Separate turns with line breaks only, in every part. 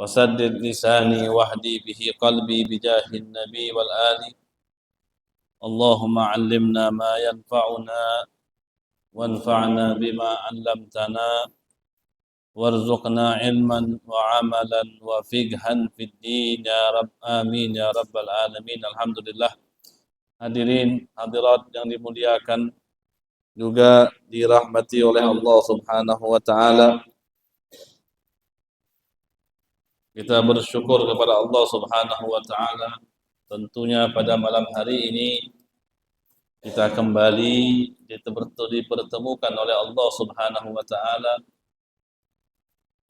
وسدد لساني واهدي به قلبي بجاه النبي والآل. اللهم علمنا ما ينفعنا وانفعنا بما علمتنا وارزقنا علما وعملا وفقها في الدين يا رب. Amin ya rabbal alamin. Alhamdulillah. Hadirin hadirat yang dimuliakan juga dirahmati oleh Allah Subhanahu wa taala. Kita bersyukur kepada Allah Subhanahu wa taala. Tentunya pada malam hari ini kita kembali dipertemukan oleh Allah Subhanahu wa taala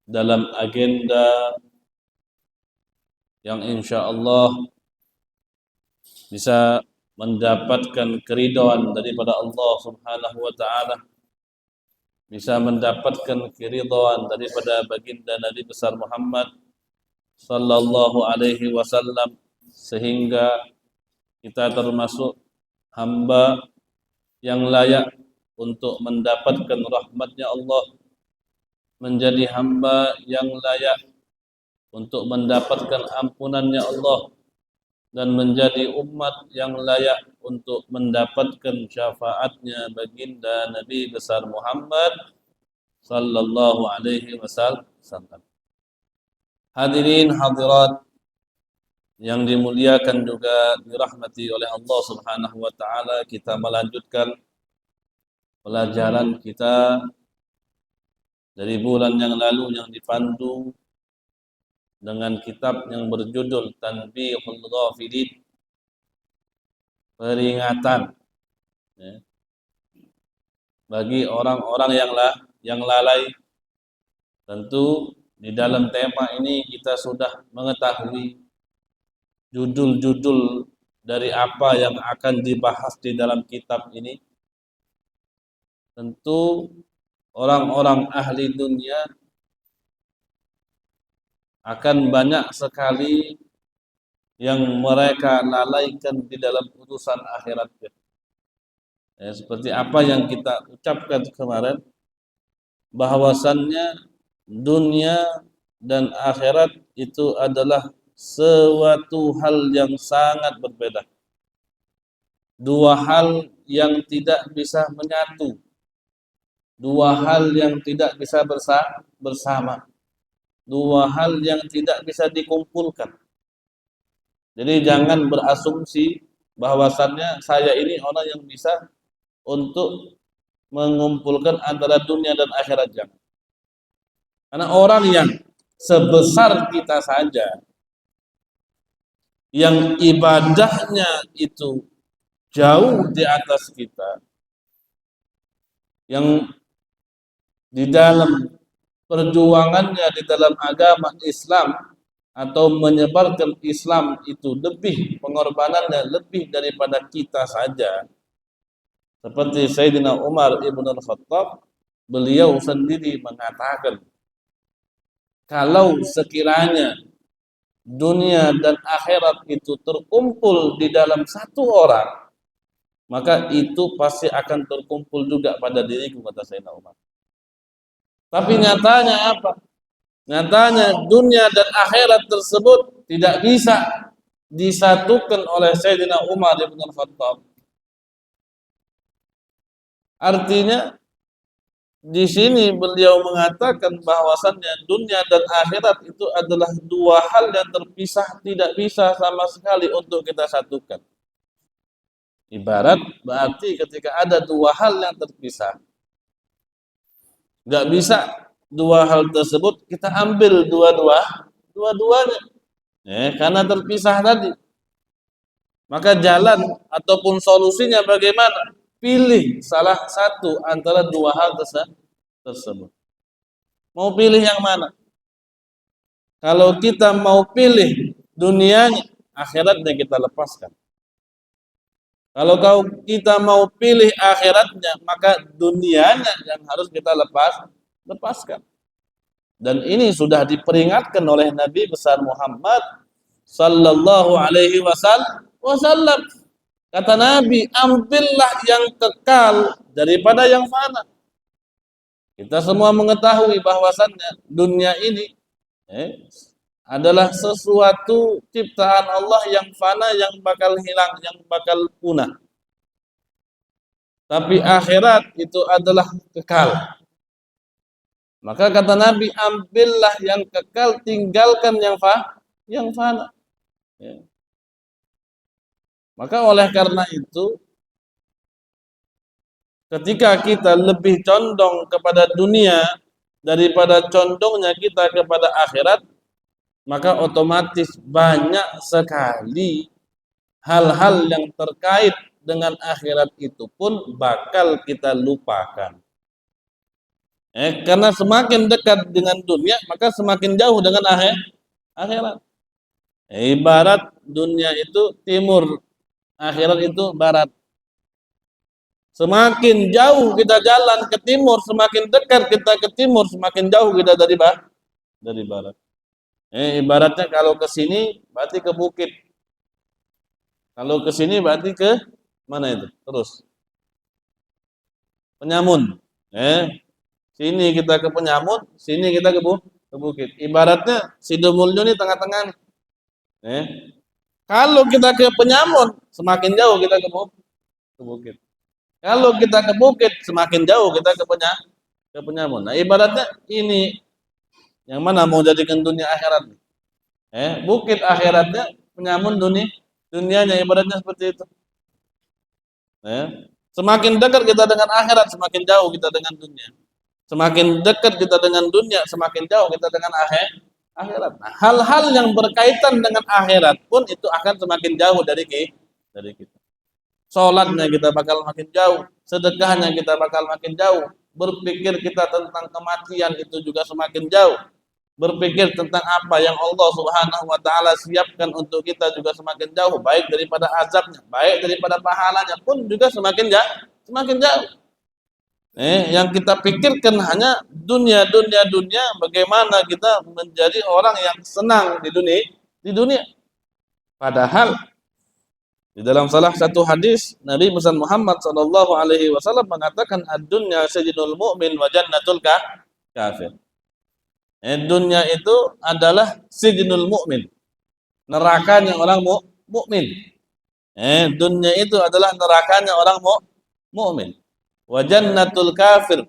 dalam agenda yang insyaallah bisa mendapatkan keridhaan daripada Allah Subhanahu wa taala, bisa mendapatkan keridhaan daripada baginda Nabi besar Muhammad sallallahu alaihi wasallam, sehingga kita termasuk hamba yang layak untuk mendapatkan rahmatnya Allah, menjadi hamba yang layak untuk mendapatkan ampunannya Allah, dan menjadi umat yang layak untuk mendapatkan syafaatnya baginda Nabi besar Muhammad sallallahu alaihi wasallam. Hadirin hadirat yang dimuliakan juga dirahmati oleh Allah Subhanahu wa taala, kita melanjutkan pelajaran kita dari bulan yang lalu yang dipandu dengan kitab yang berjudul Tanbihul Ghafilin, peringatan bagi orang-orang yang lalai. Tentu di dalam tema ini kita sudah mengetahui judul-judul dari apa yang akan dibahas di dalam kitab ini. Tentu orang-orang ahli dunia akan banyak sekali yang mereka lalaikan di dalam urusan akhirat. Seperti apa yang kita ucapkan kemarin, bahwasannya dunia dan akhirat itu adalah suatu hal yang sangat berbeda. Dua hal yang tidak bisa menyatu. Dua hal yang tidak bisa bersama. Dua hal yang tidak bisa dikumpulkan. Jadi jangan berasumsi bahwasannya saya ini orang yang bisa untuk mengumpulkan antara dunia dan akhirat, jangan. Karena orang yang sebesar kita saja, yang ibadahnya itu jauh di atas kita, yang di dalam perjuangannya di dalam agama Islam atau menyebarkan Islam itu lebih, pengorbanannya lebih daripada kita saja. Seperti Sayyidina Umar ibn al-Khattab, beliau sendiri mengatakan, kalau sekiranya dunia dan akhirat itu terkumpul di dalam satu orang, maka itu pasti akan terkumpul juga pada diriku, kata Sayyidina Umar. Tapi nyatanya apa? Nyatanya dunia dan akhirat tersebut tidak bisa disatukan oleh Sayyidina Umar bin Khattab. Artinya di sini beliau mengatakan bahwasannya dunia dan akhirat itu adalah dua hal yang terpisah, tidak bisa sama sekali untuk kita satukan. Ibarat berarti ketika ada dua hal yang terpisah, nggak bisa dua hal tersebut kita ambil dua-duanya, karena terpisah tadi. Maka jalan ataupun solusinya bagaimana? Pilih salah satu antara dua hal tersebut. Mau pilih yang mana? Kalau kita mau pilih dunianya, akhiratnya kita lepaskan. Kalau kita mau pilih akhiratnya, maka dunianya yang harus kita lepaskan. Dan ini sudah diperingatkan oleh Nabi besar Muhammad sallallahu alaihi wasallam. Kata Nabi, ambillah yang kekal daripada yang fana. Kita semua mengetahui bahwasannya dunia ini adalah sesuatu ciptaan Allah yang fana, yang bakal hilang, yang bakal punah. Tapi akhirat itu adalah kekal. Maka kata Nabi, ambillah yang kekal, tinggalkan yang fana. Ya. Maka oleh karena itu, ketika kita lebih condong kepada dunia daripada condongnya kita kepada akhirat, maka otomatis banyak sekali hal-hal yang terkait dengan akhirat itu pun bakal kita lupakan. Karena semakin dekat dengan dunia, maka semakin jauh dengan akhirat. Ibarat dunia itu timur, akhirat itu barat. Semakin jauh kita jalan ke timur, semakin dekat kita ke timur, semakin jauh kita dari barat. Ibaratnya kalau ke sini berarti ke bukit. Kalau ke sini berarti ke mana itu? Terus Penyamun. Sini kita ke Penyamun, sini kita ke bukit. Ibaratnya Sidomulyo ini tengah-tengah nih. Kalau kita ke Penyamun, semakin jauh kita ke bukit. Kalau kita ke bukit, semakin jauh kita ke Penyamun. Nah, ibaratnya ini yang mana mau jadikan dunia akhirat? Bukit akhiratnya, Penyamun dunianya, ibaratnya seperti itu. Semakin dekat kita dengan akhirat, semakin jauh kita dengan dunia. Semakin dekat kita dengan dunia, semakin jauh kita dengan akhirat. Nah, hal-hal yang berkaitan dengan akhirat pun itu akan semakin jauh dari kita. Sholatnya kita bakal makin jauh, sedekahnya kita bakal makin jauh, berpikir kita tentang kematian itu juga semakin jauh, berpikir tentang apa yang Allah Subhanahu wa taala siapkan untuk kita juga semakin jauh, baik daripada azabnya, baik daripada pahalanya pun juga semakin jauh. Yang kita pikirkan hanya dunia, bagaimana kita menjadi orang yang senang di dunia. Padahal di dalam salah satu hadis Nabi Muhammad sallallahu alaihi wasallam mengatakan ad-dunya sijnul mu'min wa jannatul kafir. Dunia itu adalah sijnul mu'min, nerakanya orang mukmin. Dunia itu adalah nerakanya orang mukmin. Wa jannatul kafir,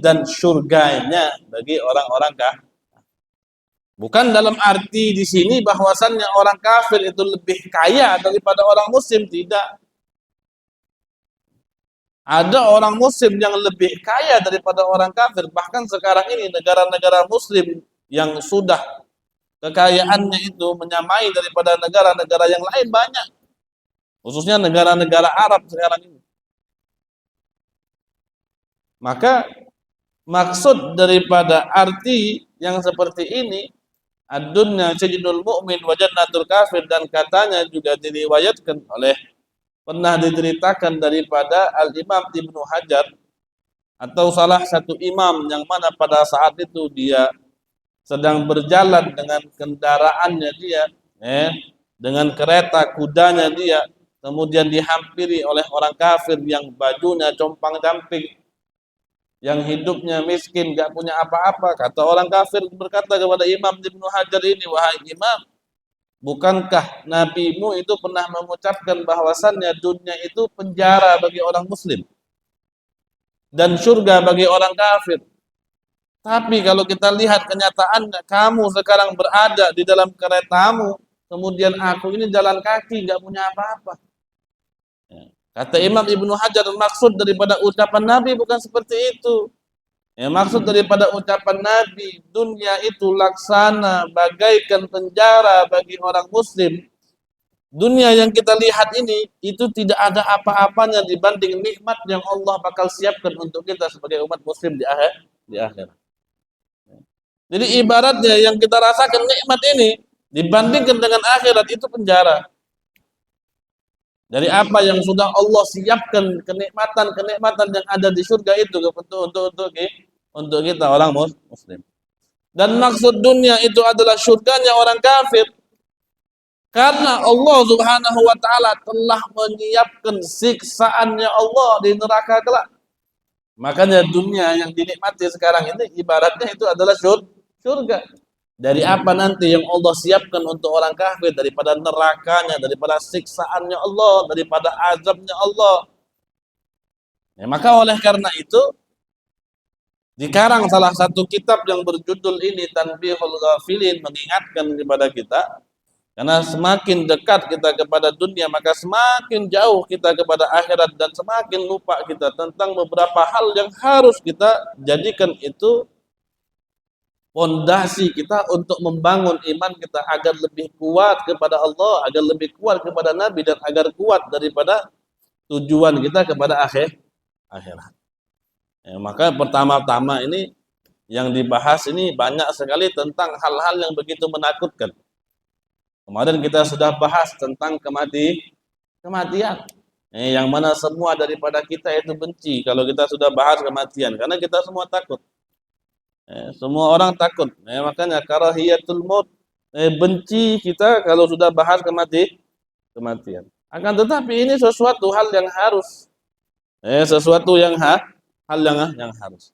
dan surganya bagi orang-orang kafir. Bukan dalam arti di sini bahwasannya orang kafir itu lebih kaya daripada orang muslim, tidak. Ada orang muslim yang lebih kaya daripada orang kafir. Bahkan sekarang ini negara-negara muslim yang sudah kekayaannya itu menyamai daripada negara-negara yang lain banyak. Khususnya negara-negara Arab sekarang ini. Maka maksud daripada arti yang seperti ini, ad-dunya sijnul mu'min wa jannatul kafir, dan katanya juga diriwayatkan pernah diceritakan daripada Al-Imam Ibnu Hajar atau salah satu imam yang mana pada saat itu dia sedang berjalan dengan kendaraannya dia, dengan kereta kudanya dia, kemudian dihampiri oleh orang kafir yang bajunya compang-camping, yang hidupnya miskin, gak punya apa-apa. Kata orang kafir berkata kepada Imam Ibnu Hajar ini, wahai imam, bukankah nabimu itu pernah mengucapkan bahwasannya dunia itu penjara bagi orang muslim dan surga bagi orang kafir? Tapi kalau kita lihat kenyataannya, kamu sekarang berada di dalam keretamu, kemudian aku ini jalan kaki, gak punya apa-apa. Kata Imam Ibnu Hajar, maksud daripada ucapan Nabi bukan seperti itu. Maksud daripada ucapan Nabi, dunia itu laksana bagaikan penjara bagi orang muslim. Dunia yang kita lihat ini, itu tidak ada apa-apanya dibanding nikmat yang Allah bakal siapkan untuk kita sebagai umat muslim di akhirat. Jadi ibaratnya yang kita rasakan nikmat ini, dibandingkan dengan akhirat itu penjara. Dari apa yang sudah Allah siapkan, kenikmatan yang ada di surga itu untuk kita orang muslim. Dan maksud dunia itu adalah surganya orang kafir. Karena Allah Subhanahu wa taala telah menyiapkan siksaannya Allah di neraka kelak. Makanya dunia yang dinikmati sekarang ini ibaratnya itu adalah surga. Dari apa nanti yang Allah siapkan untuk orang kafir, daripada nerakanya, daripada siksaannya Allah, daripada azabnya Allah. Ya, maka oleh karena itu dikarang salah satu kitab yang berjudul ini, Tanbihul Ghafilin, mengingatkan kepada kita, karena semakin dekat kita kepada dunia, maka semakin jauh kita kepada akhirat, dan semakin lupa kita tentang beberapa hal yang harus kita jadikan itu fondasi kita untuk membangun iman kita agar lebih kuat kepada Allah, agar lebih kuat kepada Nabi, dan agar kuat daripada tujuan kita kepada akhirat. Ya, maka pertama-tama ini yang dibahas ini banyak sekali tentang hal-hal yang begitu menakutkan. Kemarin kita sudah bahas tentang kematian. Yang mana semua daripada kita itu benci kalau kita sudah bahas kematian, karena kita semua takut. Semua orang takut. Makanya karahiyatul maut, benci kita kalau sudah bahas kematian. Akan tetapi ini sesuatu hal yang harus. Sesuatu yang hal yang harus.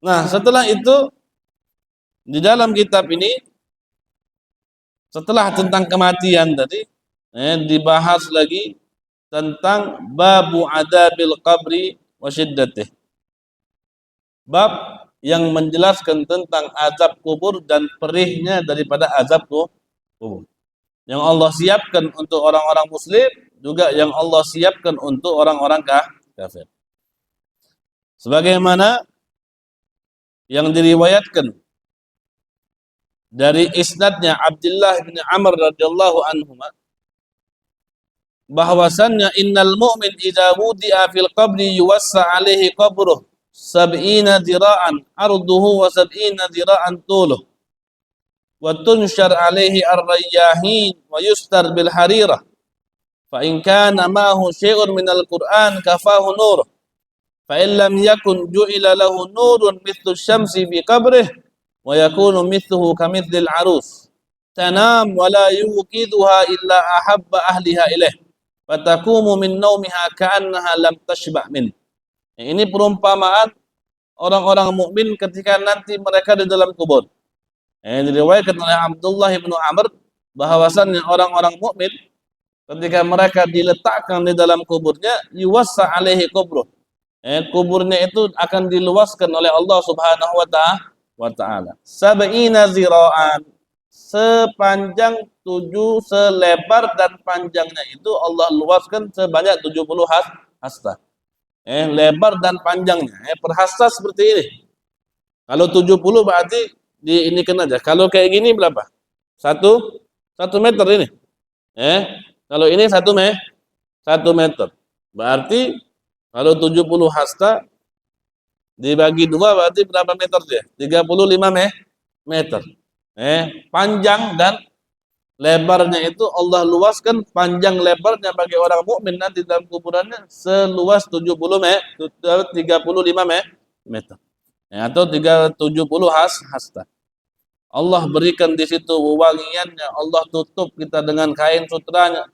Nah, setelah itu di dalam kitab ini, setelah tentang kematian tadi, dibahas lagi tentang babu adabil qabri wa syiddatih. Bab yang menjelaskan tentang azab kubur dan perihnya daripada azab kubur. Yang Allah siapkan untuk orang-orang muslim, juga yang Allah siapkan untuk orang-orang kafir. Sebagaimana yang diriwayatkan dari isnadnya Abdullah bin Amr radhiyallahu anhu, bahwasannya innal mu'min idza wudi'a fil qabri yuwassa alaihi qabruh sab'ina dira'an arduhu wa sab'ina dira'an tuluh wa tunshar alaihi ar-rayyahin wa yustar bil harirah fa in kana ma'ahu syai'un minal qur'an kafahu nur fa in lam yakun ju'ila lahu nurun mithlu syamsi fi qabrih wa yakunu mithluhu kamithil arus tanam wa la yuqiduha illa ahabba ahliha ilaih fatakumu min naumiha ka'annaha lam tashba' min. Ini perumpamaan orang-orang mukmin ketika nanti mereka di dalam kubur. Diriwayatkan oleh Abdullah bin Amr bahwasannya orang-orang mukmin ketika mereka diletakkan di dalam kuburnya, yuwassa alaihi kubruh. Kuburnya itu akan diluaskan oleh Allah Subhanahu wa taala. Sab'ina zira'an, sepanjang 7, selebar dan panjangnya itu Allah luaskan sebanyak 70 hasta. Lebar dan panjangnya. Per hasta seperti ini. Kalau 70 berarti diinikan aja. Kalau kayak gini berapa? 1 meter ini. Kalau ini 1 meter. Berarti kalau 70 hasta dibagi 2 berarti berapa meter dia? 35 meter. Panjang dan lebarnya itu Allah luaskan, panjang lebarnya bagi orang mukmin nanti dalam kuburannya seluas 35 meter. Atau 70 hasta. Allah berikan di situ wewangiannya, Allah tutup kita dengan kain sutranya.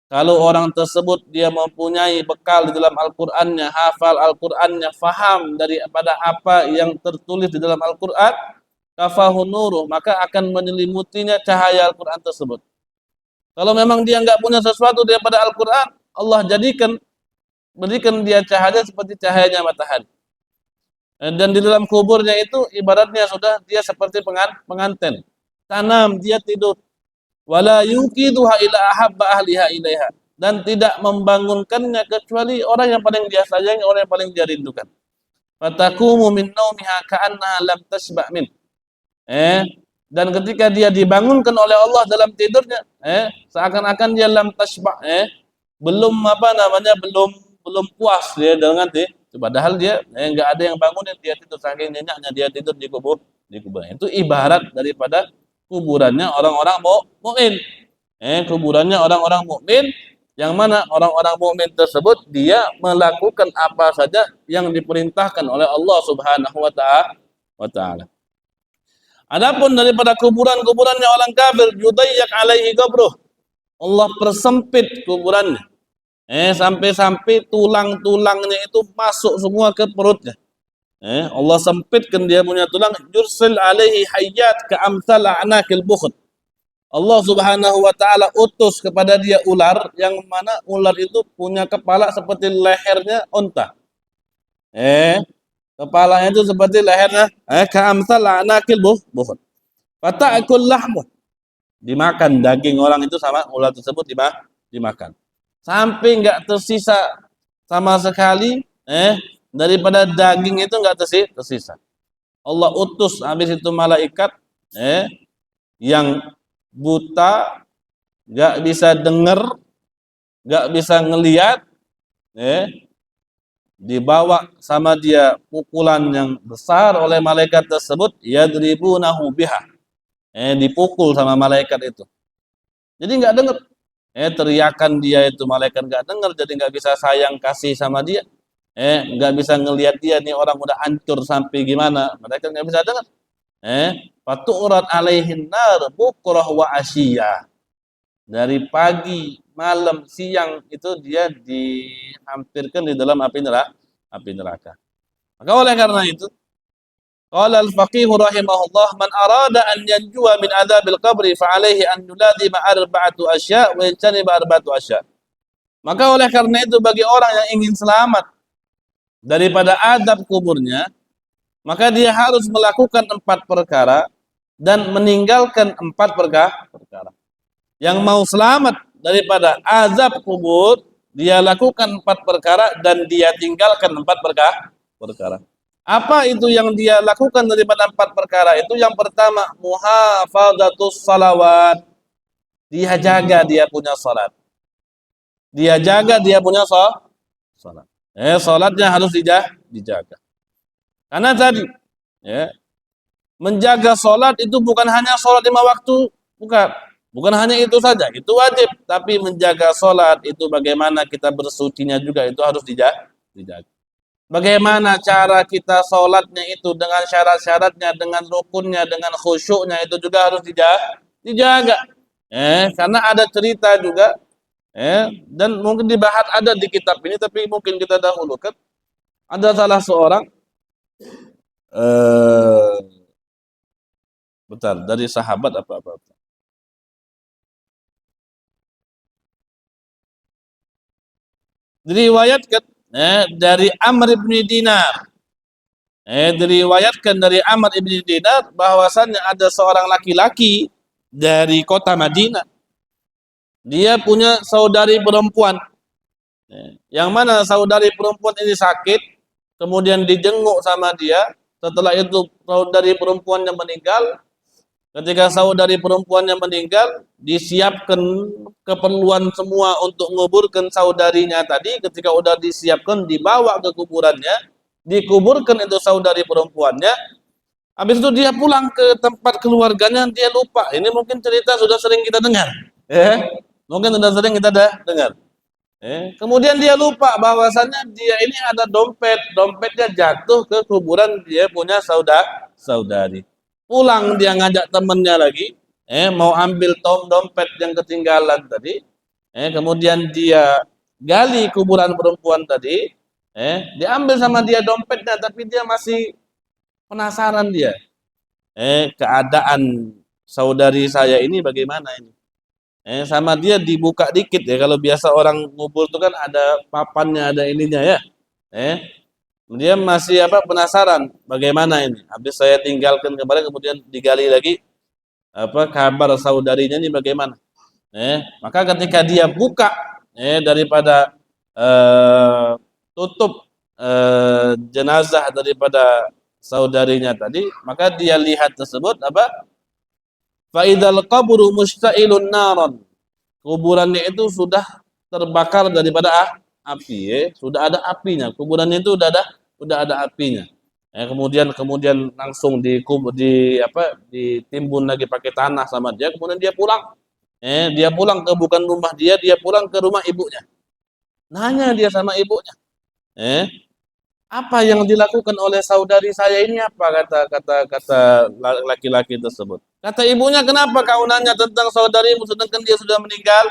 Kalau orang tersebut dia mempunyai bekal di dalam Al-Qur'annya, hafal Al-Qur'annya, faham daripada apa yang tertulis di dalam Al-Qur'an, kafahu nuruh, maka akan menyelimutinya cahaya Al-Quran tersebut. Kalau memang dia enggak punya sesuatu daripada Al-Quran, Allah berikan dia cahaya seperti cahayanya matahari. Dan di dalam kuburnya itu ibaratnya sudah dia seperti pengantin. Tanam, dia tidur. Wala yuqiduha ila ahabba ahliha ilaiha, dan tidak membangunkannya kecuali orang yang paling dia sayangi, orang yang paling dia rindukan. Fatakumu min naumiha ka'annaha lam tashba' min. Dan ketika dia dibangunkan oleh Allah dalam tidurnya, seakan-akan dia lam tashba', belum belum puas dia dengan padahal dia enggak ada yang bangunin, dia tidur saking nyenyaknya dia tidur di kubur. Itu ibarat daripada kuburannya orang-orang mukmin. Kuburannya orang-orang mukmin, yang mana orang-orang mukmin tersebut dia melakukan apa saja yang diperintahkan oleh Allah Subhanahu wa taala. Adapun daripada kuburan-kuburannya orang kafir, yudayyak alaihi qabruh, Allah persempit kuburannya. Sampai-sampai tulang-tulangnya itu masuk semua ke perutnya. Allah sempitkan dia punya tulang, yursil alaihi hayyat ka'amsal anakil bukht. Allah Subhanahu wa taala utus kepada dia ular yang mana ular itu punya kepala seperti lehernya unta. Kepalanya itu seperti lehernya ka'amsal anakil bukht. Fata'kul lahmu. Dimakan daging orang itu sama ular tersebut dimakan. Sampai enggak tersisa sama sekali daripada daging itu enggak tersisa. Allah utus habis itu malaikat yang buta, nggak bisa dengar, nggak bisa ngelihat, dibawa sama dia pukulan yang besar oleh malaikat tersebut, yadribunahu biha, dipukul sama malaikat itu. Jadi nggak dengar, teriakan dia itu malaikat nggak dengar, jadi nggak bisa sayang kasih sama dia, nggak bisa ngelihat dia nih orang udah hancur sampai gimana, malaikat nggak bisa dengar. Fatu'rad alaihin nar bukrah wa asyiyah. Dari pagi, malam, siang itu dia dihampirkan di dalam api neraka. Maka oleh karena itu, qala al-faqih rahimahullah, man arada an yanjuwa min adzabil qabri fa alaihi an yuladima arba'atu asya' wa yajtaniba arba'atu asya'. Maka oleh karena itu bagi orang yang ingin selamat daripada azab kuburnya, maka dia harus melakukan 4 perkara dan meninggalkan 4 perkara. Yang mau selamat daripada azab kubur, dia lakukan 4 perkara dan dia tinggalkan 4 perkara. Apa itu yang dia lakukan daripada 4 perkara itu? Yang pertama, muhafadzatus salawat. Dia jaga dia punya salat. Dia jaga dia punya salat. Salatnya harus dijaga. Karena tadi, menjaga sholat itu bukan hanya sholat 5 waktu, bukan hanya itu saja, itu wajib. Tapi menjaga sholat itu bagaimana kita bersucinya juga itu harus dijaga. Bagaimana cara kita sholatnya itu dengan syarat-syaratnya, dengan rukunnya, dengan khusyuknya itu juga harus dijaga. Karena ada cerita juga, dan mungkin dibahas ada di kitab ini, tapi mungkin kita dahulukan. Ada salah seorang bentar, dari sahabat apa-apa. Diriwayatkan dari Amr bin Dinar. Diriwayatkan dari Amr bin Dinar bahwasannya ada seorang laki-laki dari kota Madinah. Dia punya saudari perempuan. Yang mana saudari perempuan ini sakit, kemudian dijenguk sama dia. Setelah itu saudari perempuannya meninggal. Ketika saudari perempuannya meninggal, disiapkan keperluan semua untuk menguburkan saudarinya tadi. Ketika udah disiapkan, dibawa ke kuburannya, dikuburkan itu saudari perempuannya. Habis itu dia pulang ke tempat keluarganya, dia lupa. Ini mungkin cerita sudah sering kita dengar. Mungkin sudah sering kita dengar. Kemudian dia lupa bahwasannya dia ini ada dompetnya jatuh ke kuburan dia punya saudari. Pulang dia ngajak temennya lagi, mau ambil dompet yang ketinggalan tadi. Kemudian dia gali kuburan perempuan tadi, diambil sama dia dompetnya, tapi dia masih penasaran dia. Keadaan saudari saya ini bagaimana ini? Sama dia dibuka dikit ya, kalau biasa orang ngubur itu kan ada papannya, ada ininya ya. Dia masih penasaran bagaimana ini. Habis saya tinggalkan kemarin, kemudian digali lagi kabar saudarinya ini bagaimana. Maka ketika dia buka daripada tutup jenazah daripada saudarinya tadi, maka dia lihat tersebut Fa'idal qabru musta'ilun naran. Kuburannya itu sudah terbakar daripada api, sudah ada apinya. Kuburannya itu udah ada apinya. Kemudian langsung ditimbun lagi pakai tanah sama dia. Kemudian dia pulang. Dia pulang ke bukan rumah dia pulang ke rumah ibunya. Nanya dia sama ibunya. Apa yang dilakukan oleh saudari saya ini apa, kata laki-laki tersebut. Kata ibunya, kenapa kau nanya tentang saudarimu sedangkan dia sudah meninggal?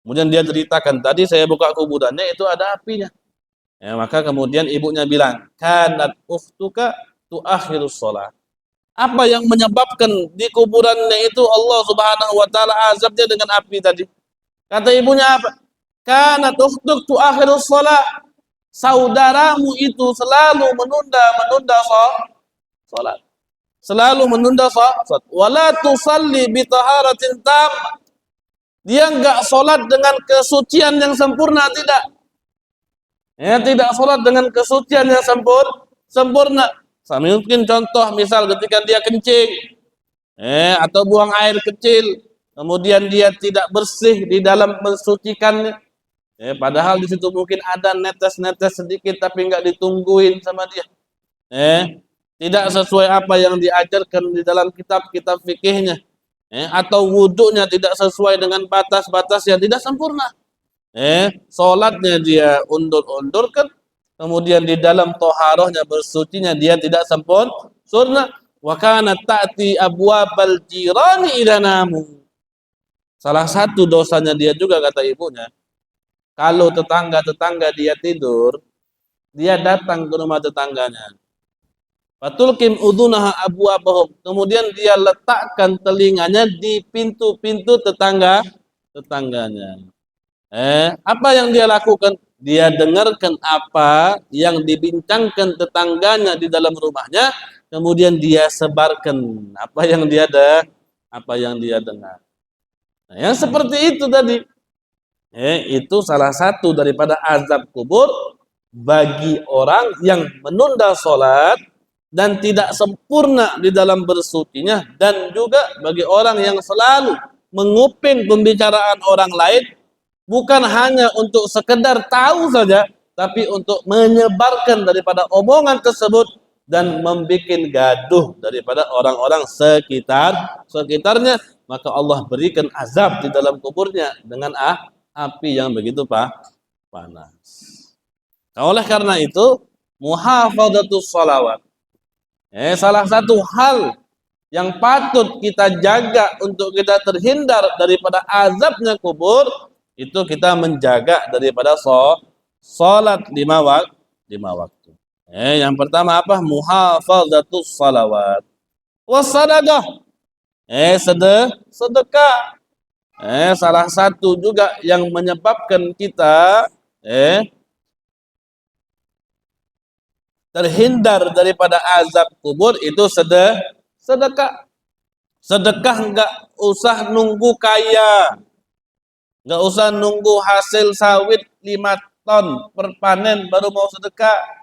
Kemudian dia ceritakan, tadi saya buka kuburannya itu ada apinya. Ya, maka kemudian ibunya bilang, kanat ukhtuka tuakhirus shalah. Apa yang menyebabkan di kuburannya itu Allah Subhanahu wa taala azabnya dengan api tadi? Kata ibunya apa? Kanat ukhtuk tuakhirus shalah. Saudaramu itu selalu menunda salat. Selalu menunda salat. Wala tusalli bi taharatin tam. Dia enggak salat dengan kesucian yang sempurna, tidak. Ya, tidak salat dengan kesucian yang sempurna. Mungkin contoh misal ketika dia kencing, atau buang air kecil, kemudian dia tidak bersih di dalam mensucikannya. Padahal di situ mungkin ada netes-netes sedikit tapi enggak ditungguin sama dia. Tidak sesuai apa yang diajarkan di dalam kitab-kitab fikihnya. Atau wudhunya tidak sesuai dengan batas-batas yang tidak sempurna. Salatnya dia undur-undurkan, kemudian di dalam toharohnya bersucinya dia tidak sempurna. Wa kanat ta'ti abwabal jirani idza namu. Salah satu dosanya dia juga kata ibunya, kalau tetangga-tetangga dia tidur, dia datang ke rumah tetangganya. Fatulkim udhunaha abwabahum. Kemudian dia letakkan telinganya di pintu-pintu tetangganya. Apa yang dia lakukan? Dia dengarkan apa yang dibincangkan tetangganya di dalam rumahnya, kemudian dia sebarkan apa yang dia dengar. Nah, yang seperti itu tadi, itu salah satu daripada azab kubur bagi orang yang menunda sholat dan tidak sempurna di dalam bersucinya, dan juga bagi orang yang selalu menguping pembicaraan orang lain, bukan hanya untuk sekedar tahu saja, tapi untuk menyebarkan daripada omongan tersebut dan membuat gaduh daripada orang-orang sekitarnya, maka Allah berikan azab di dalam kuburnya dengan api yang begitu panas. Nah, oleh karena itu, muhafadzatus shalawat, salah satu hal yang patut kita jaga untuk kita terhindar daripada azabnya kubur, itu kita menjaga daripada salat 5 waktu. Yang pertama apa? Muhafadzatus shalawat. Wassadaqah. Sedekah. Salah satu juga yang menyebabkan kita terhindar daripada azab kubur itu sedekah. Sedekah enggak usah nunggu kaya, enggak usah nunggu hasil sawit 5 ton per panen baru mau sedekah.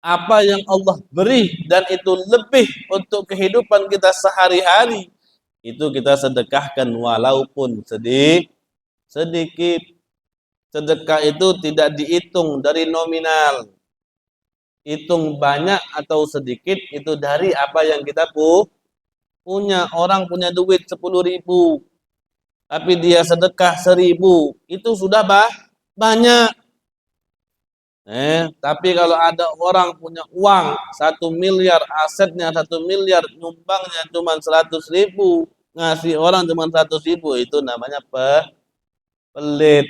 Apa yang Allah beri dan itu lebih untuk kehidupan kita sehari-hari, itu kita sedekahkan walaupun sedikit. Sedekah itu tidak dihitung dari nominal. Hitung banyak atau sedikit itu dari apa yang kita punya. Orang punya duit 10.000, tapi dia sedekah 1.000, itu sudah banyak. Tapi kalau ada orang punya uang 1 miliar, asetnya 1 miliar, nyumbangnya cuma 100.000, ngasih orang cuma 100.000, itu namanya pelit.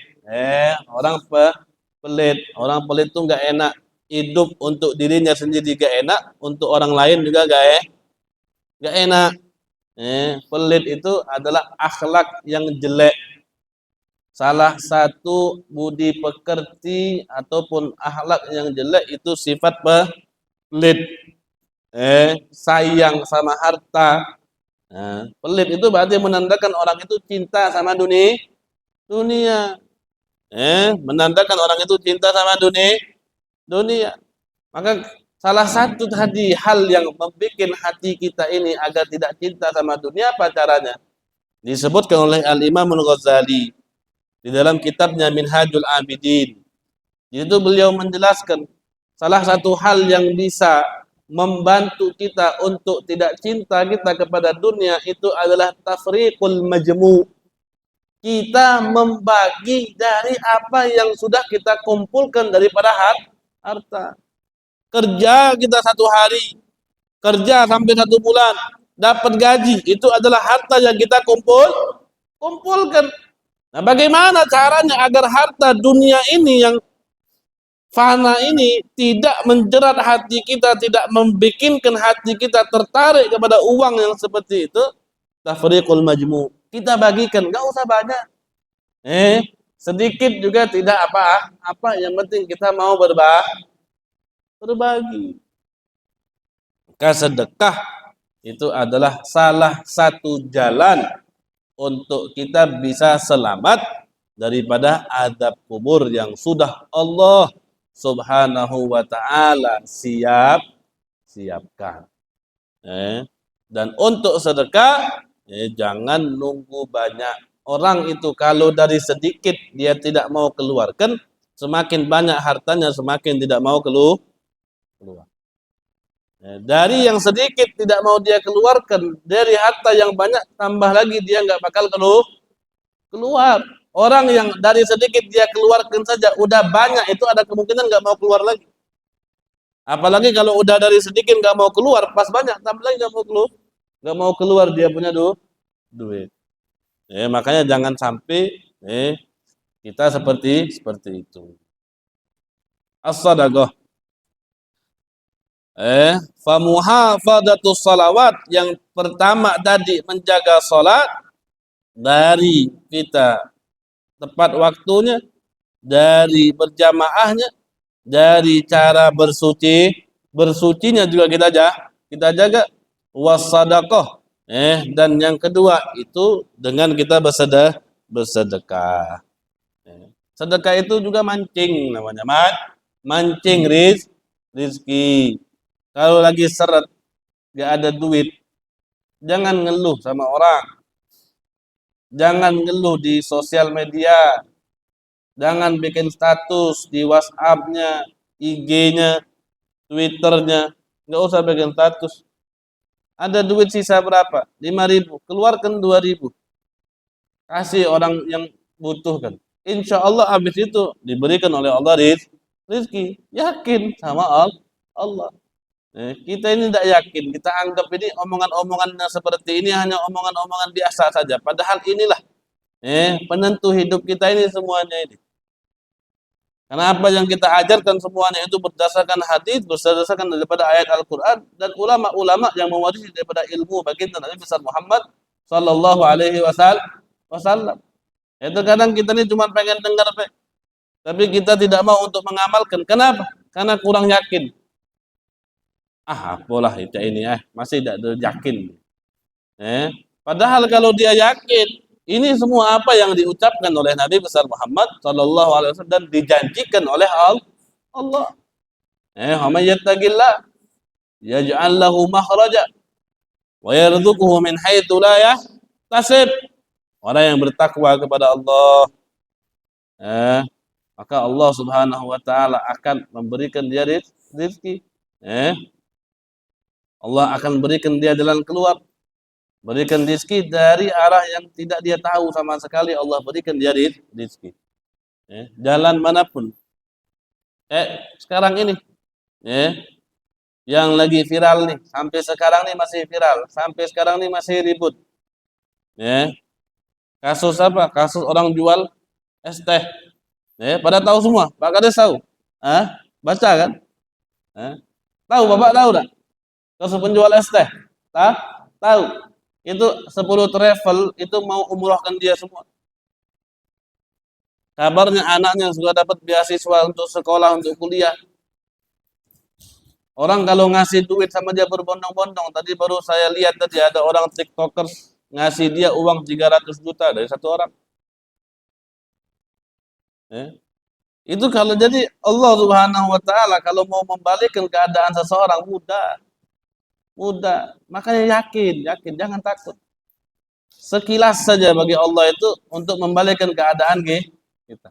Orang pelit. Orang pelit itu enggak enak. Hidup untuk dirinya sendiri gak enak, untuk orang lain juga gak enak. Pelit itu adalah akhlak yang jelek. Salah satu budi pekerti ataupun akhlak yang jelek itu sifat pelit. Sayang sama harta. Pelit itu berarti menandakan orang itu cinta sama dunia. Menandakan orang itu cinta sama dunia. Maka salah satu tadi hal yang membuat hati kita ini agar tidak cinta sama dunia, apa caranya? Disebutkan oleh Al-Imam Al-Ghazali di dalam kitabnya Minhajul Abidin. Itu beliau menjelaskan salah satu hal yang bisa membantu kita untuk tidak cinta kita kepada dunia itu adalah tafriqul majmu'. Kita membagi dari apa yang sudah kita kumpulkan daripada harta. Kerja kita 1 hari, kerja sampai 1 bulan, dapat gaji, itu adalah harta yang kita kumpulkan. Nah, bagaimana caranya agar harta dunia ini yang Fana ini tidak menjerat hati kita, tidak membikinkan hati kita tertarik kepada uang yang seperti itu. Tafriqul majmu. Kita bagikan, enggak usah banyak. Sedikit juga tidak apa, yang penting kita mau berbagi. Maka sedekah itu adalah salah satu jalan untuk kita bisa selamat daripada azab kubur yang sudah Allah Subhanahu wa taala siapkan. Dan untuk sedekah jangan nunggu banyak. Orang itu kalau dari sedikit dia tidak mau keluarkan, semakin banyak hartanya semakin tidak mau keluar. Dari yang sedikit tidak mau dia keluarkan, dari harta yang banyak tambah lagi dia nggak bakal keluar. Orang yang dari sedikit dia keluarkan saja udah banyak, itu ada kemungkinan nggak mau keluar lagi. Apalagi kalau udah dari sedikit nggak mau keluar, pas banyak tambah lagi nggak mau keluar dia punya duit. Makanya jangan sampai kita seperti itu. As-sadaqah. Famuhafadatus salawat, yang pertama tadi menjaga salat dari kita tepat waktunya, dari berjamaahnya, dari cara bersucinya juga kita jaga. Wassadaqah. Dan yang kedua itu dengan kita bersedekah. Sedekah itu juga mancing namanya, mancing rizki. Kalau lagi seret, gak ada duit, jangan ngeluh sama orang. Jangan ngeluh di sosial media. Jangan bikin status di WhatsApp-nya, IG-nya, Twitter-nya. Nggak usah bikin status. Ada duit sisa berapa? 5.000. Keluarkan 2.000. Kasih orang yang butuhkan. Insya Allah habis itu diberikan oleh Allah rizki. Yakin sama Allah. Kita ini tidak yakin. Kita anggap ini omongan-omongan seperti ini hanya omongan-omongan biasa saja. Padahal inilah penentu hidup kita ini semuanya ini. Karena apa yang kita ajarkan semuanya itu berdasarkan hadis, berdasarkan daripada ayat Al-Quran, dan ulama-ulama yang mewarisi daripada ilmu baginda Nabi besar Muhammad Sallallahu Alaihi Wasallam. Terkadang kita ini cuma pengen dengar, tapi kita tidak mau untuk mengamalkan. Kenapa? Karena kurang yakin. Apalah itu ini masih tidak yakin. Padahal kalau dia yakin, ini semua apa yang diucapkan oleh Nabi besar Muhammad Sallallahu Alaihi Wasallam dan dijanjikan oleh Allah. May yattaqillah yaj'al lahu makhraja wa yarzuquhu min haitsu la yahtasib. Orang yang bertakwa kepada Allah, maka Allah Subhanahu wa taala akan memberikan dia rezeki. Allah akan berikan dia jalan keluar, berikan rezeki dari arah yang tidak dia tahu sama sekali. Allah berikan dia rezeki. Jalan manapun. Sekarang ini, yang lagi viral nih, sampai sekarang nih masih viral, sampai sekarang nih masih ribut. Kasus apa? Kasus orang jual es teh. Pada tahu semua. Pak Kades tahu? Baca kan? Tahu, Bapak tahu tak? Kasus penjual es teh. Tahu. Itu 10 travel itu mau umrohkan dia semua. Kabarnya anaknya sudah dapat beasiswa untuk sekolah, untuk kuliah. Orang kalau ngasih duit sama dia berbondong-bondong. Tadi baru saya lihat tadi ada orang TikTokers ngasih dia uang 300 juta dari satu orang. Itu kalau jadi Allah Subhanahu wa taala kalau mau membalikkan keadaan seseorang mudah. Makanya yakin, jangan takut. Sekilas saja bagi Allah itu untuk membalikkan keadaan kita.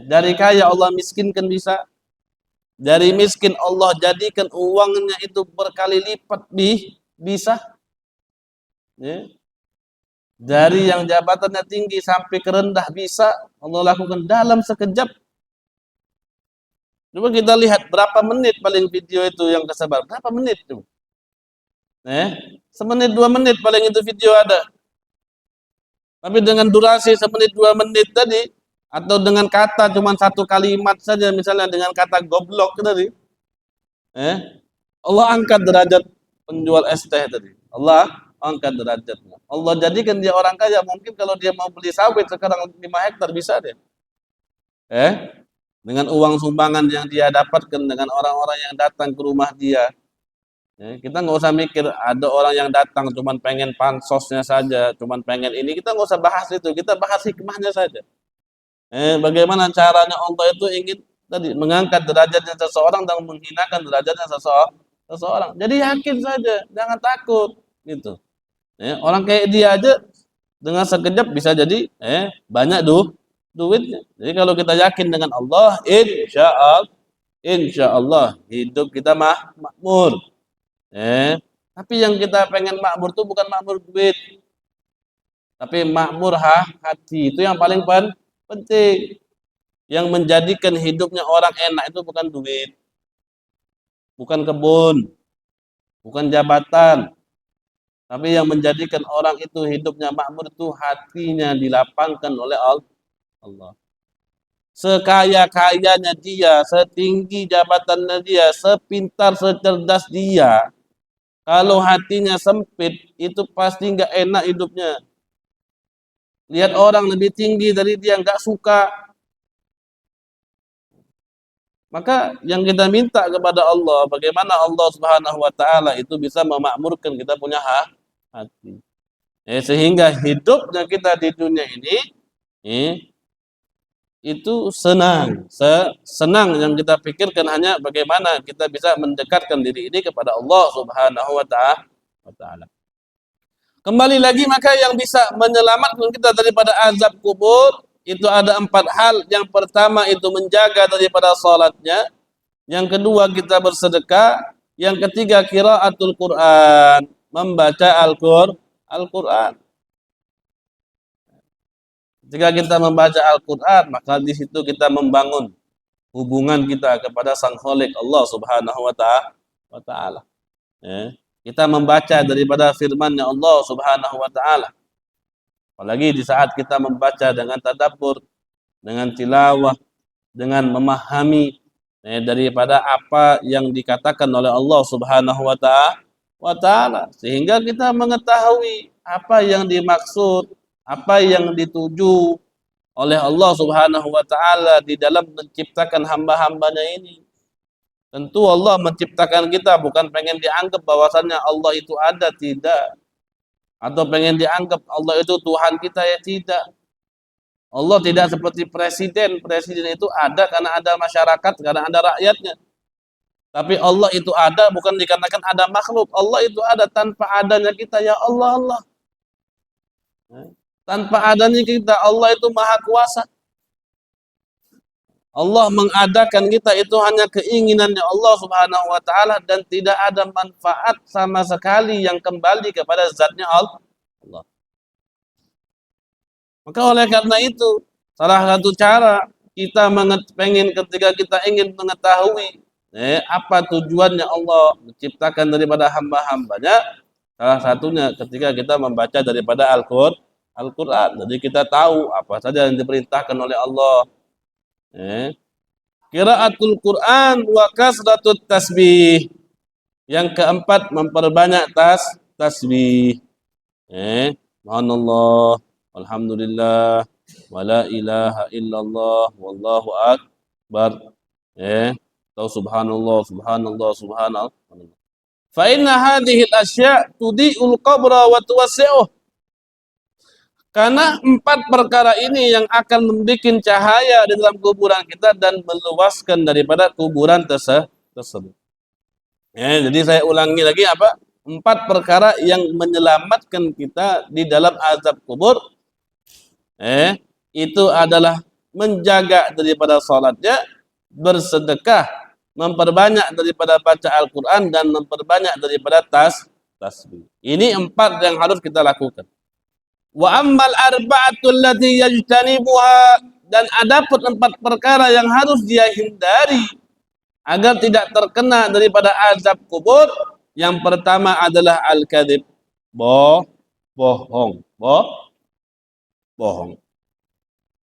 Dari kaya Allah miskinkan bisa. Dari miskin Allah jadikan uangnya itu berkali lipat bisa. Dari yang jabatannya tinggi sampai ke rendah bisa Allah lakukan dalam sekejap. Coba kita lihat berapa menit paling video itu yang kesebar. Berapa menit tuh? Semenit 2 menit paling itu video ada. Tapi dengan durasi semenit 2 menit tadi Atau dengan kata cuma satu kalimat saja, misalnya dengan kata goblok tadi, Allah angkat derajat penjual es teh tadi. Allah angkat derajatnya. Allah jadikan dia orang kaya. Mungkin kalau dia mau beli sawit sekarang 5 hektar bisa deh. Dengan uang sumbangan yang dia dapatkan, dengan orang-orang yang datang ke rumah dia. Kita nggak usah mikir ada orang yang datang cuman pengen pansosnya saja, cuman pengen ini, kita nggak usah bahas itu, kita bahas hikmahnya saja. Bagaimana caranya Allah itu ingin tadi mengangkat derajatnya seseorang dan menghinakan derajatnya seseorang. Jadi yakin saja, jangan takut gitu. Orang kayak dia aja dengan sekejap bisa jadi banyak duitnya. Jadi kalau kita yakin dengan Allah, insya Allah hidup kita makmur. Tapi yang kita pengen makmur itu bukan makmur duit, tapi makmur hati. Itu yang paling penting. Yang menjadikan hidupnya orang enak itu bukan duit, bukan kebun, bukan jabatan. Tapi yang menjadikan orang itu hidupnya makmur itu hatinya dilapangkan oleh Allah. Sekaya-kayanya dia, setinggi jabatannya dia, sepintar, secerdas dia, kalau hatinya sempit, itu pasti nggak enak hidupnya. Lihat orang lebih tinggi dari dia, nggak suka. Maka yang kita minta kepada Allah, bagaimana Allah Subhanahu wa taala itu bisa memakmurkan kita punya hati. Sehingga hidupnya kita di dunia ini itu senang. Senang yang kita pikirkan hanya bagaimana kita bisa mendekatkan diri ini kepada Allah Subhanahu wa taala. Kembali lagi, maka yang bisa menyelamatkan kita daripada azab kubur itu ada 4 hal. Yang pertama itu menjaga daripada salatnya. Yang kedua kita bersedekah. Yang ketiga qiraatul Quran, membaca Al-Quran. Jika kita membaca Al-Quran, maka di situ kita membangun hubungan kita kepada Sang Khalik Allah Subhanahu wa taala. Kita membaca daripada firman-Nya Allah Subhanahu wa taala. Apalagi di saat kita membaca dengan tadabbur, dengan tilawah, dengan memahami daripada apa yang dikatakan oleh Allah Subhanahu wa taala, sehingga kita mengetahui apa yang dimaksud, apa yang dituju oleh Allah Subhanahu wa taala di dalam menciptakan hamba-hambanya ini. Tentu Allah menciptakan kita bukan pengen dianggap bahwasannya Allah itu ada, tidak. Atau pengen dianggap Allah itu Tuhan kita, ya tidak. Allah tidak seperti presiden. Presiden itu ada karena ada masyarakat, karena ada rakyatnya. Tapi Allah itu ada bukan dikarenakan ada makhluk. Allah itu ada tanpa adanya kita, ya Allah, Allah. Tanpa adanya kita, Allah itu maha kuasa. Allah mengadakan kita itu hanya keinginannya Allah Subhanahu wa taala, dan tidak ada manfaat sama sekali yang kembali kepada zatnya Allah. Maka oleh karena itu, salah satu cara kita pengen ketika kita ingin mengetahui apa tujuannya Allah menciptakan daripada hamba-hambanya, salah satunya ketika kita membaca daripada Al-Quran. Jadi kita tahu apa saja yang diperintahkan oleh Allah. Qiraatul Quran wa kasratut tasbih. Yang keempat, memperbanyak tasbih. Subhanallah, alhamdulillah, wala ilaha illallah, wallahu akbar. Atau subhanallah, subhanallah, subhanallah. Fa inna hadhihi al-asya' tudi'ul qabra wa tuwassi'uh. Karena 4 perkara ini yang akan membuat cahaya di dalam kuburan kita dan meluaskan daripada kuburan tersebut. Jadi saya ulangi lagi apa? 4 perkara yang menyelamatkan kita di dalam azab kubur. Itu adalah menjaga daripada salatnya, bersedekah, memperbanyak daripada baca Al-Quran, dan memperbanyak daripada tasbih. Ini 4 yang harus kita lakukan. Wa ammal arba'atul lati yajtanibuha, dan adapun 4 perkara yang harus dia hindari agar tidak terkena daripada azab kubur. Yang pertama adalah al-kadzib, bohong.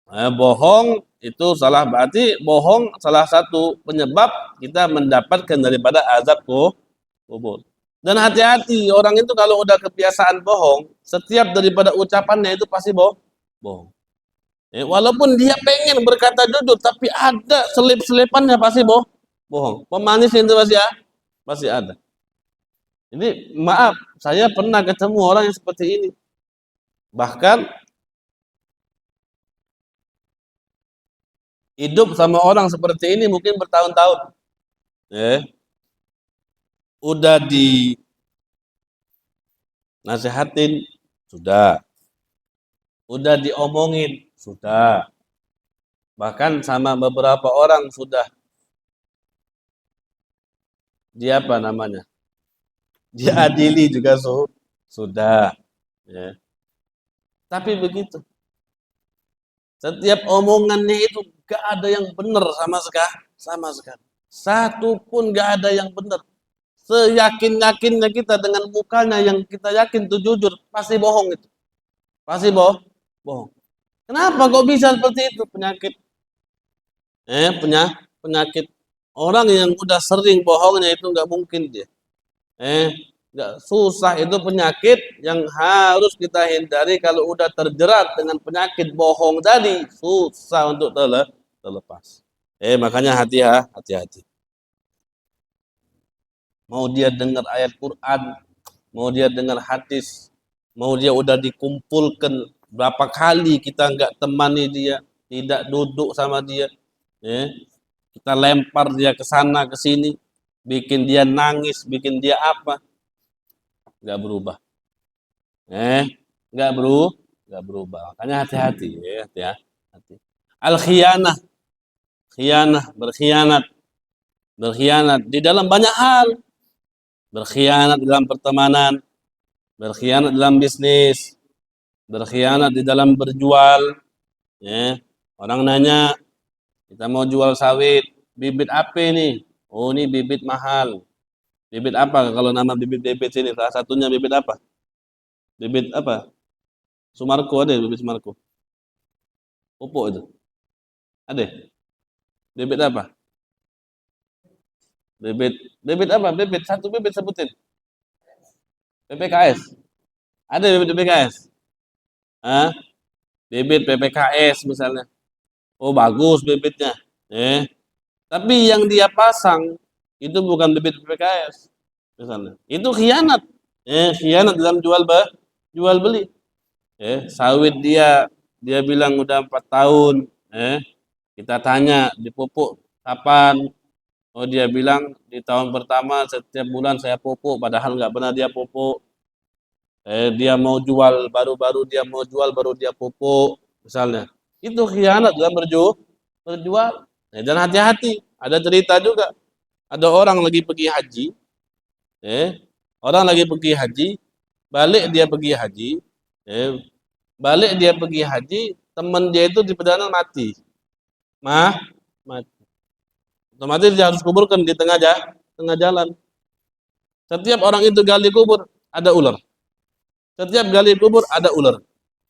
Bohong itu salah, berarti bohong salah satu penyebab kita mendapatkan daripada azab kubur. Dan hati-hati orang itu kalau udah kebiasaan bohong, setiap daripada ucapannya itu pasti bohong. Walaupun dia pengen berkata jujur, tapi ada selip-selipannya pasti bohong. Pemanis itu pasti ada. Ini maaf, saya pernah ketemu orang yang seperti ini. Bahkan hidup sama orang seperti ini mungkin bertahun-tahun. Eh, udah dinasihatin, sudah. Udah diomongin, sudah. Bahkan sama beberapa orang sudah dia apa namanya? Diadili juga sudah. Ya. Tapi begitu. Setiap omongannya itu gak ada yang benar sama sekali. Satu pun gak ada yang benar. Seyakin-yakinnya kita dengan mukanya yang kita yakin itu jujur, pasti bohong itu. Pasti bohong. Kenapa kok bisa seperti itu? Penyakit. Penyakit. Orang yang udah sering bohongnya itu nggak mungkin dia. Nggak susah, itu penyakit yang harus kita hindari. Kalau udah terjerat dengan penyakit bohong tadi, susah untuk terlepas. Makanya hati-hati. Mau dia dengar ayat Quran, mau dia dengar hadis, mau dia udah dikumpulkan berapa kali kita nggak temani dia, tidak duduk sama dia, kita lempar dia ke sana ke sini, bikin dia nangis, bikin dia apa, nggak berubah, nggak berubah. Makanya hati-hati, hati-hati. Al khianah, berkhianat di dalam banyak hal, berkhianat dalam pertemanan, berkhianat dalam bisnis, berkhianat di dalam berjual. Orang nanya, kita mau jual sawit, bibit apa ini? Oh, ini bibit mahal. Bibit apa? Kalau nama bibit sini, salah satunya bibit apa? Bibit apa? Sumarko, ada bibit Sumarko. Pupuk itu. Ada? Bibit apa? Bibit apa? Satu bibit sebutin. PPKS. Ada bibit PPKS? Bibit PPKS misalnya. Oh, bagus bibitnya. Tapi yang dia pasang itu bukan bibit PPKS misalnya. Itu khianat. Khianat dalam jual beli. Sawit dia bilang udah 4 tahun. Kita tanya dipupuk kapan? Oh, dia bilang di tahun pertama setiap bulan saya pupuk, padahal nggak pernah dia pupuk. Dia mau jual baru-baru dia mau jual baru dia pupuk misalnya. Itu khianat dalam berjual. Dan hati-hati, ada cerita juga. Ada orang lagi pergi haji, orang lagi pergi haji, balik dia pergi haji, balik dia pergi haji, teman dia itu di perjalanan mati, mati. Otomatis dia harus kuburkan di tengah jalan. Setiap orang itu gali kubur, ada ular. Setiap gali kubur ada ular.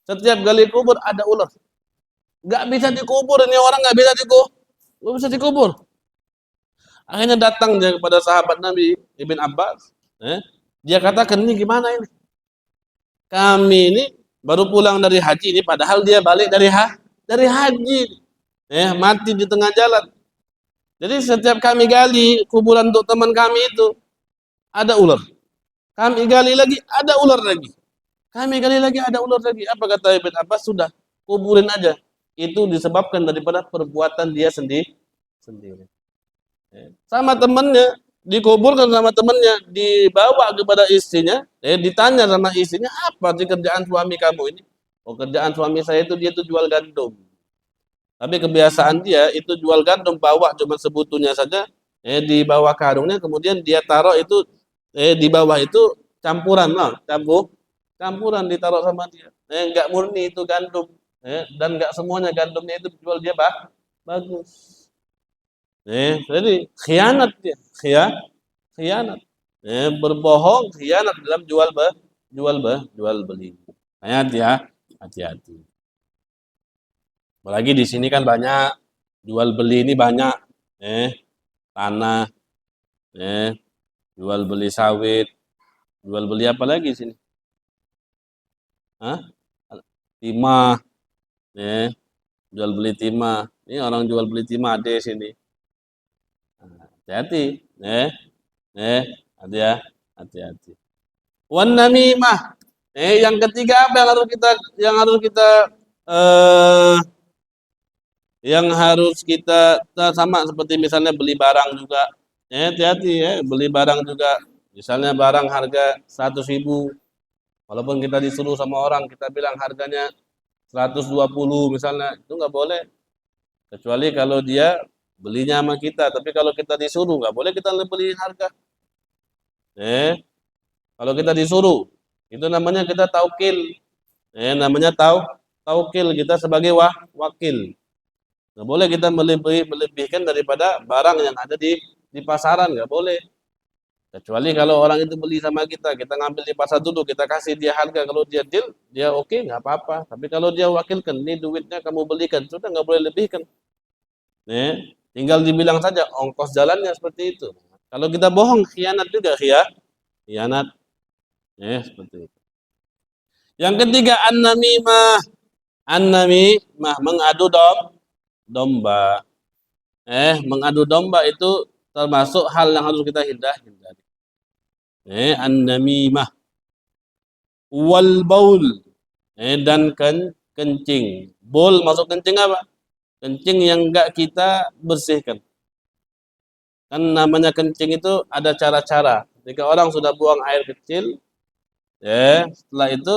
Setiap gali kubur ada ular. Gak bisa dikubur, ini orang gak bisa dikubur. Akhirnya datang dia kepada sahabat Nabi Ibn Abbas. Dia katakan, ini gimana ini? Kami ini baru pulang dari haji ini, padahal dia balik dari haji. Mati di tengah jalan. Jadi setiap kami gali kuburan untuk teman kami itu, ada ular. Kami gali lagi, ada ular lagi. Kami gali lagi, ada ular lagi. Apa kata Ibn Abbas? Sudah, kuburin aja. Itu disebabkan daripada perbuatan dia sendiri. Sama temannya, dikuburkan sama temannya, dibawa kepada istrinya, ditanya sama istrinya, apa sih kerjaan suami kamu ini? Oh, kerjaan suami saya itu dia tuh jual gandum. Tapi kebiasaan dia itu jual gandum, bawa cuma sebutunya saja, di bawah karungnya, kemudian dia taruh itu, di bawah itu campuran, campuran ditaruh sama dia. Enggak murni itu gandum, dan enggak semuanya gandumnya itu jual dia bagus. Jadi khianat dia, khianat. Berbohong, khianat dalam jual beli. Hati-hati. Apalagi di sini kan banyak jual beli ini banyak, tanah, eh, jual beli sawit, jual beli apa lagi sini? Hah? Timah, eh, jual beli timah. Ini orang jual beli timah ada di sini. Hati-hati, eh, hati ya, hati-hati. Wan namimah. Yang ketiga apa yang harus kita eh sama seperti misalnya beli barang juga. Hati-hati ya, beli barang juga. Misalnya barang harga 100.000, walaupun kita disuruh sama orang, kita bilang harganya 120 misalnya, itu nggak boleh. Kecuali kalau dia belinya sama kita, tapi kalau kita disuruh nggak boleh kita beli harga. Kalau kita disuruh, itu namanya kita taukil. Namanya taukil kita sebagai wakil. Nggak boleh kita melebihkan daripada barang yang ada di pasaran, nggak boleh. Kecuali kalau orang itu beli sama kita, kita ngambil di pasar dulu, kita kasih dia harga, kalau dia deal, dia oke, nggak apa-apa. Tapi kalau dia wakilkan, ini duitnya kamu belikan, sudah nggak boleh lebihkan. Tinggal dibilang saja ongkos jalannya seperti itu. Kalau kita bohong, khianat juga, khianat. Seperti itu. Yang ketiga, an-namimah. An-namimah, mengadu domba. Mengadu domba itu termasuk hal yang harus kita hindari. An-namimah wal baul, dan kencing. Bol masuk kencing apa? Kencing yang enggak kita bersihkan. Kan namanya kencing itu ada cara-cara. Ketika orang sudah buang air kecil, setelah itu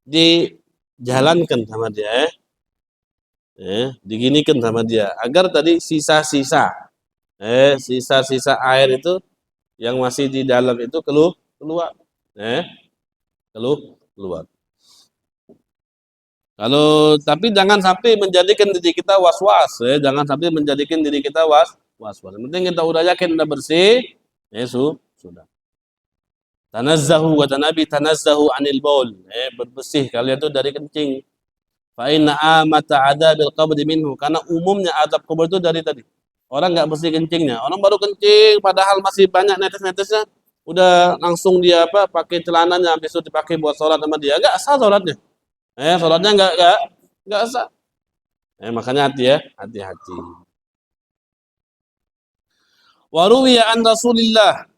dijalankan sama dia, diginikan sama dia agar tadi sisa-sisa air itu yang masih di dalam itu keluar. Keluar. Kalau tapi jangan sampai menjadikan diri kita was-was, jangan sampai menjadikan diri kita was-was. Yang penting kita udah yakin udah bersih, sudah. Tanazzahu kata Nabi, tanazzahu anil baul, bersih kalian itu dari kencing. Fa inna amata adabil qabri minhu, karena umumnya azab kubur itu dari tadi. Orang nggak bersih kencingnya, orang baru kencing padahal masih banyak netes-netesnya, udah langsung dia pakai celananya habis itu dipakai buat sholat sama dia, enggak sah sholatnya. Sholatnya enggak sah. Makanya hati-hati. Wa ruwiya an Rasulillah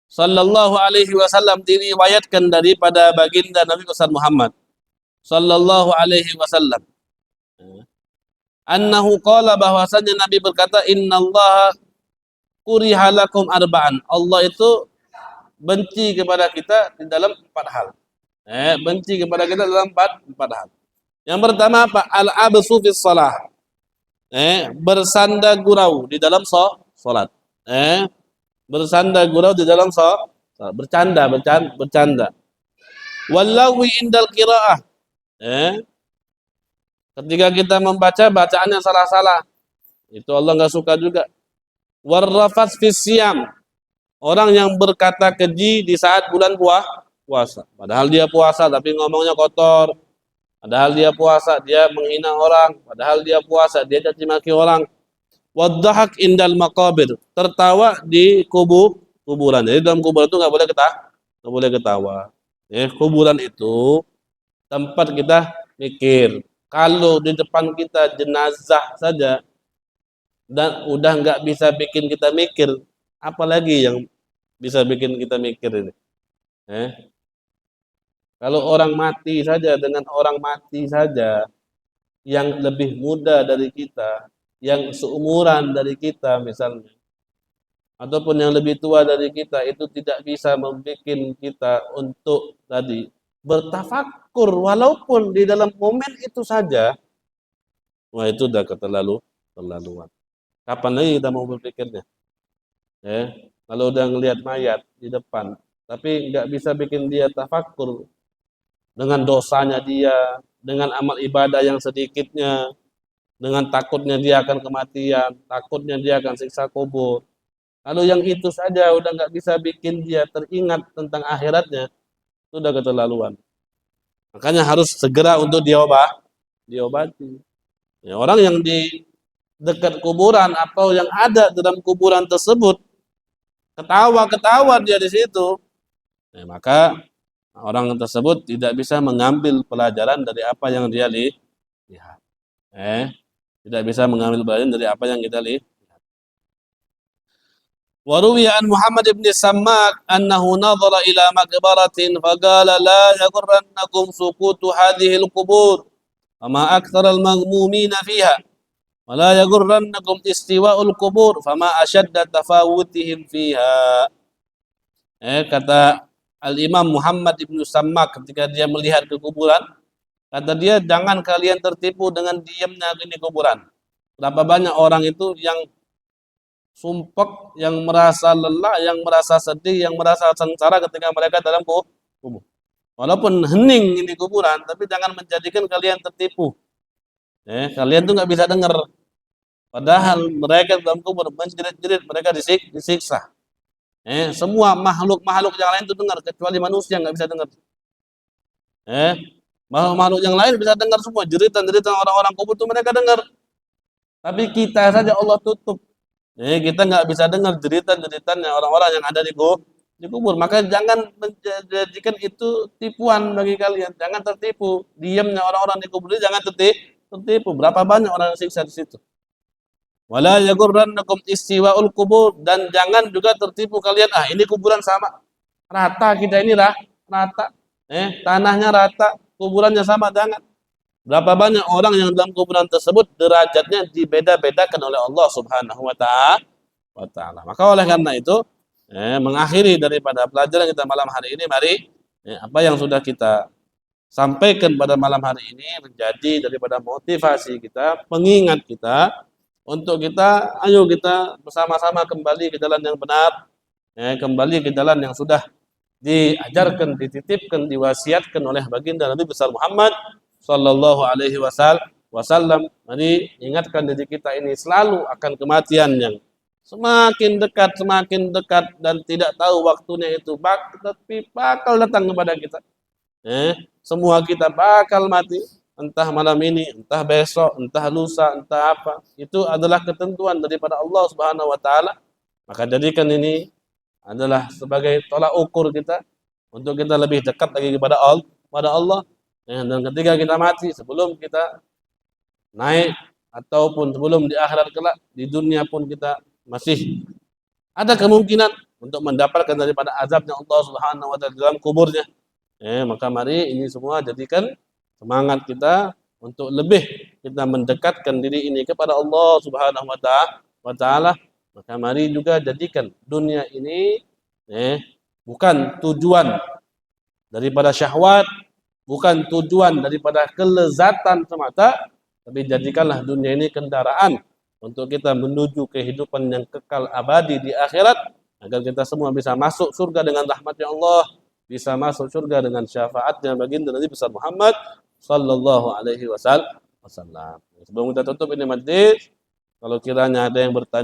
sallallahu alaihi wasallam, diriwayatkan daripada baginda Nabi Muhammad sallallahu alaihi wasallam, annahu qala, bahwasanya Nabi berkata, innallaha kuriha lakum arba'an. Allah itu benci kepada kita di dalam 4 hal. Benci kepada kita dalam empat hal. Yang pertama apa? Al-absu fis shalah. Bersanda gurau di dalam salat. Bersanda gurau di dalam salat. Bercanda. Wallawi indal qiraah. Ketika kita membaca bacaannya salah-salah, itu Allah nggak suka juga. Warrafas fis siyam. Orang yang berkata keji di saat bulan puasa. Padahal dia puasa tapi ngomongnya kotor. Padahal dia puasa, dia menghina orang. Padahal dia puasa, dia caci maki orang. Wadhahak indal maqabir. Tertawa di kuburan. Jadi dalam kuburan itu nggak boleh ketawa. Kuburan itu tempat kita mikir. Kalau di depan kita jenazah saja dan udah nggak bisa bikin kita mikir, apalagi yang bisa bikin kita mikir ini? Kalau orang mati saja, dengan orang mati saja yang lebih muda dari kita, yang seumuran dari kita misalnya, ataupun yang lebih tua dari kita, itu tidak bisa membuat kita untuk tadi bertafakur, walaupun di dalam momen itu saja. Wah, itu udah keterlaluan. Kapan lagi kita mau berpikirnya? Kalau udah ngelihat mayat di depan, tapi nggak bisa bikin dia tafakur dengan dosanya dia, dengan amal ibadah yang sedikitnya, dengan takutnya dia akan kematian, takutnya dia akan siksa kubur. Kalau yang itu saja udah nggak bisa bikin dia teringat tentang akhiratnya, itu udah keterlaluan. Makanya harus segera untuk diobati. Ya, orang yang di dekat kuburan atau yang ada dalam kuburan tersebut ketawa-ketawa dia di situ, ya, maka orang tersebut tidak bisa mengambil pelajaran dari apa yang dia lihat. Tidak bisa mengambil pelajaran dari apa yang kita lihat. Wa ruwiya an Muhammad ibn Sammak annahu nadhara ila maqbaratin faqala la yaghurrannakum sukutu hadhihi al-qubur fama akthara al-maghmumina fiha wa la yaghurrannakum istiwa'ul qubur fama ashadda tafawutihim fiha. Kata Al-Imam Muhammad ibn Sammak ketika dia melihat ke kuburan, kata dia, jangan kalian tertipu dengan diamnya ini kuburan. Berapa banyak orang itu yang sumpek, yang merasa lelah, yang merasa sedih, yang merasa sengsara ketika mereka dalam kubur. Walaupun hening ini kuburan, tapi jangan menjadikan kalian tertipu. Kalian tuh nggak bisa dengar. Padahal mereka dalam kubur menjerit-jerit, mereka disiksa. Semua makhluk-makhluk yang lain itu dengar, kecuali manusia nggak bisa dengar. Makhluk-makhluk yang lain bisa dengar semua, jeritan-jeritan orang-orang kubur itu mereka dengar. Tapi kita saja Allah tutup. Kita nggak bisa dengar jeritan-jeritannya orang-orang yang ada di kubur. Maka jangan menjadikan itu tipuan bagi kalian. Jangan tertipu. Diamnya orang-orang di kubur itu jangan tertipu. Berapa banyak orang yang siksa di situ. Wala yaghurrannakum istiwa'ul kubur, dan jangan juga tertipu kalian. Ini kuburan sama rata, kita ini rata. Tanahnya rata, kuburannya sama, jangan. Berapa banyak orang yang dalam kuburan tersebut derajatnya dibeda-bedakan oleh Allah Subhanahu wa taala. Maka oleh karena itu, mengakhiri daripada pelajaran kita malam hari ini, mari apa yang sudah kita sampaikan pada malam hari ini menjadi daripada motivasi kita, pengingat kita untuk kita, ayo kita bersama-sama kembali ke jalan yang benar, kembali ke jalan yang sudah diajarkan, dititipkan, diwasiatkan oleh baginda Nabi besar Muhammad sallallahu alaihi wasallam. Mari ingatkan diri kita ini selalu akan kematian yang semakin dekat dan tidak tahu waktunya itu tapi bakal datang kepada kita. Semua kita bakal mati, entah malam ini, entah besok, entah lusa, entah apa. Itu adalah ketentuan daripada Allah Subhanahu wa taala. Maka jadikan ini adalah sebagai tolak ukur kita untuk kita lebih dekat lagi kepada Allah. Dan ketika kita mati, sebelum kita naik ataupun sebelum di akhirat kelak, di dunia pun kita masih ada kemungkinan untuk mendapatkan daripada azabnya Allah Subhanahu wa taala dalam kuburnya. Maka mari ini semua jadikan semangat kita untuk lebih kita mendekatkan diri ini kepada Allah Subhanahu wa taala. Maka mari juga jadikan dunia ini bukan tujuan daripada syahwat, bukan tujuan daripada kelezatan semata, tapi jadikanlah dunia ini kendaraan untuk kita menuju kehidupan yang kekal abadi di akhirat, agar kita semua bisa masuk surga dengan rahmat-Nya Allah, bisa masuk surga dengan syafaatnya baginda Nabi besar Muhammad sallallahu alaihi wasallam. Sebelum kita tutup ini majlis, kalau kiranya ada yang bertanya